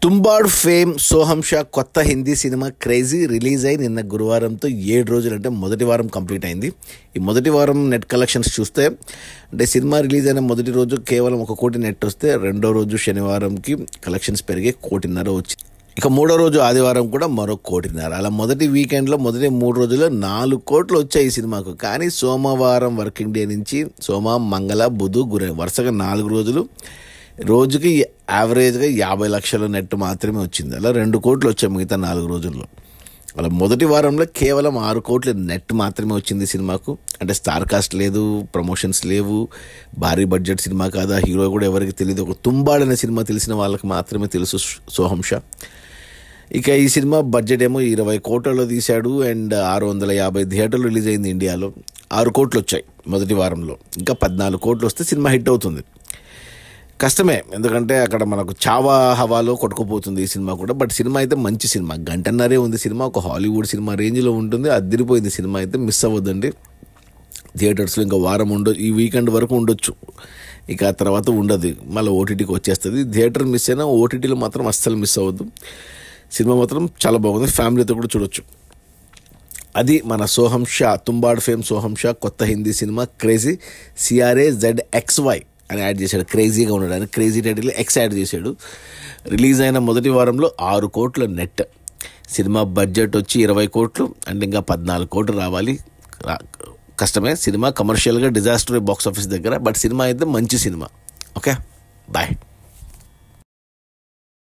Tumbbad fame సోహం షా కొత్త Hindi cinema crazy release అయి నిన్న గురువారంతో 7 రోజులు అంటే మొదటి వారం కంప్లీట్ అయింది. ఈ మొదటి వారం నెట్ కలెక్షన్స్ చూస్తే అంటే సినిమా రిలీజ్ అయిన మొదటి రోజు కేవలం 1 కోటి నెట్ వస్తే రెండో రోజు శనివారంకి కలెక్షన్స్ పెరిగి 1.5 కోటి వచ్చింది. ఇక మూడో రోజు ఆదివారం కూడా మరో 1.5 కోటి. అలా మొదటి వీకెండ్లో మొదటి 3 రోజుల్లో 4 కోట్లు వచ్చాయి ఈ సినిమాకు. కానీ సోమవారం వర్కింగ్ డే నుంచి సోమ మంగళ బుధ గురు వరుసగా 4 రోజులు రోజుకి యావరేజ్గా 50 లక్షల నెట్ మాత్రమే వచ్చింది. అలా 2 కోట్లు వచ్చాయి మిగతా 4 రోజుల్లో. అలా మొదటి వారంలో కేవలం 6 కోట్ల నెట్ మాత్రమే వచ్చింది సినిమాకు. అంటే స్టార్ కాస్ట్ లేదు, ప్రమోషన్స్ లేవు, భారీ బడ్జెట్ సినిమా కాదా, హీరో కూడా ఎవరికి తెలియదు. ఒక తుంబాడ్ అనే సినిమా తెలిసిన వాళ్ళకి మాత్రమే తెలుసు సోహం షా. ఇక ఈ సినిమా బడ్జెట్ ఏమో 20 కోట్లలో తీశాడు అండ్ 650 థియేటర్లు రిలీజ్ అయింది ఇండియాలో. 6 కోట్లు వచ్చాయి మొదటి వారంలో. ఇంకా 14 కోట్లు వస్తే సినిమా హిట్ అవుతుంది. కష్టమే, ఎందుకంటే అక్కడ మనకు చావా హవాలో కొట్టుకుపోతుంది ఈ సినిమా కూడా. బట్ సినిమా అయితే మంచి సినిమా, 1.5 గంటన్నరే ఉంది సినిమా. ఒక హాలీవుడ్ సినిమా రేంజ్లో ఉంటుంది. అదిరిపోయింది సినిమా అయితే, మిస్ అవ్వద్దండి. థియేటర్స్లో ఇంకా వారం ఈ వీకెండ్ వరకు ఉండొచ్చు. ఇక ఆ తర్వాత ఉండదు, మళ్ళీ ఓటీటీకి వచ్చేస్తుంది. థియేటర్ మిస్ అయినా ఓటీటీలో మాత్రం అస్సలు మిస్ అవ్వద్దు. సినిమా మాత్రం చాలా బాగుంది, ఫ్యామిలీతో కూడా చూడొచ్చు. అది మన సోహం షా, తుంబాడ్ ఫేమ్ సోహం షా కొత్త హిందీ సినిమా క్రేజీ. CRAZXY అని యాడ్ చేశాడు, క్రేజీగా ఉండడానికి. క్రేజీ టైటిల్ X యాడ్ చేశాడు. రిలీజ్ అయిన మొదటి వారంలో 6 కోట్ల నెట్. సినిమా బడ్జెట్ వచ్చి 20 కోట్లు, అంటే ఇంకా 14 కోట్లు రావాలి. కష్టమే. సినిమా కమర్షియల్గా డిజాస్టర్ బాక్స్ ఆఫీస్ దగ్గర. బట్ సినిమా అయితే మంచి సినిమా. Okay, bye.